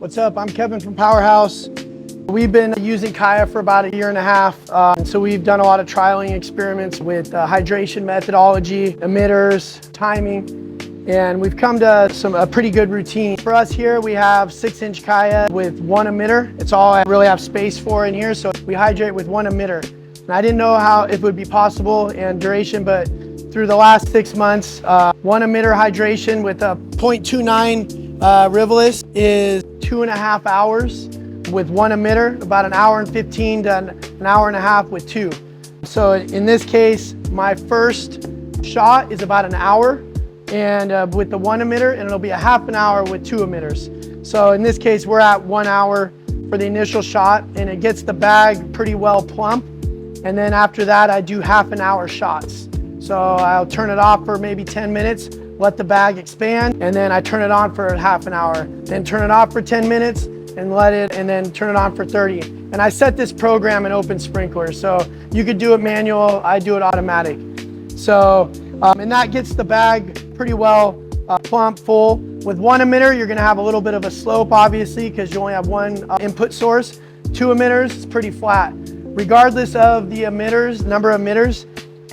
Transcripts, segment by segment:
What's up? I'm Kevin from PowrHouse. We've been using Kaya for about 1.5 years. And so we've done a lot of trialing experiments with hydration methodology, emitters, timing, and we've come to a pretty good routine. For us here, we have 6-inch Kaya with 1 emitter. It's all I really have space for in here, so we hydrate with 1 emitter. And I didn't know how it would be possible and duration, but through the last 6 months, 1 emitter hydration with a 0.29 rivulet is 2.5 hours with 1 emitter, about 1 hour and 15 to 1.5 hours with 2. So in this case, my first shot is about 1 hour and with the 1 emitter, and it'll be 1/2 hour with 2 emitters. So in this case, we're at 1 hour for the initial shot, and it gets the bag pretty well plump. And then after that, I do 1/2 hour shots. So I'll turn it off for maybe 10 minutes, let the bag expand, and then I turn it on for 1/2 hour, then turn it off for 10 minutes and let it, and then turn it on for 30. And I set this program in open sprinkler, so you could do it manual, I do it automatic. So, and that gets the bag pretty well plump, full. With 1 emitter, you're gonna have a little bit of a slope, obviously, because you only have 1 input source. 2 emitters, it's pretty flat. Regardless of the emitters, number of emitters,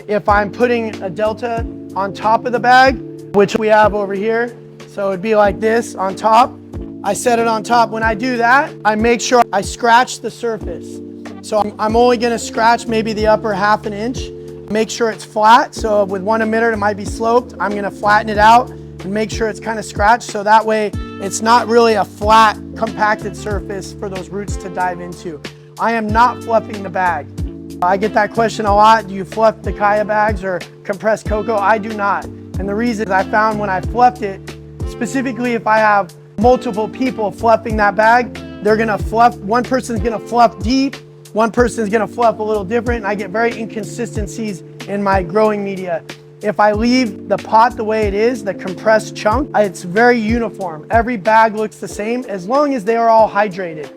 if I'm putting a delta on top of the bag, which we have over here, so it'd be like this on top, I set it on top. When I do that, I make sure I scratch the surface. So I'm only gonna scratch maybe the upper 1/2 inch, make sure it's flat. So with 1 emitter, it might be sloped. I'm gonna flatten it out and make sure it's kind of scratched, so that way it's not really a flat, compacted surface for those roots to dive into. I am not fluffing the bag. I get that question a lot. Do you fluff the Kaya bags or compressed cocoa? I do not. And the reason is I found when I fluffed it, specifically if I have multiple people fluffing that bag, they're gonna fluff, one person's gonna fluff deep, one person's gonna fluff a little different, and I get very inconsistencies in my growing media. If I leave the pot the way it is, the compressed chunk, it's very uniform. Every bag looks the same as long as they are all hydrated.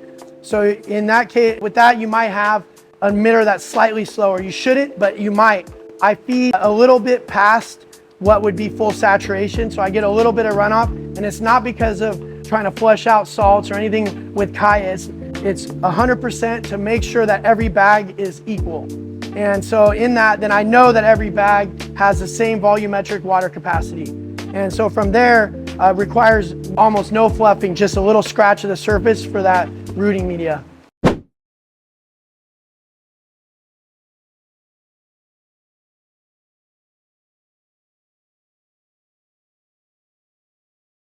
So in that case, with that, you might have an emitter that's slightly slower. You shouldn't, but you might. I feed a little bit past what would be full saturation, so I get a little bit of runoff, and it's not because of trying to flush out salts or anything with Kaya. It's 100% to make sure that every bag is equal. And so in that, then I know that every bag has the same volumetric water capacity. And so from there, requires almost no fluffing, just a little scratch of the surface for that rooting media.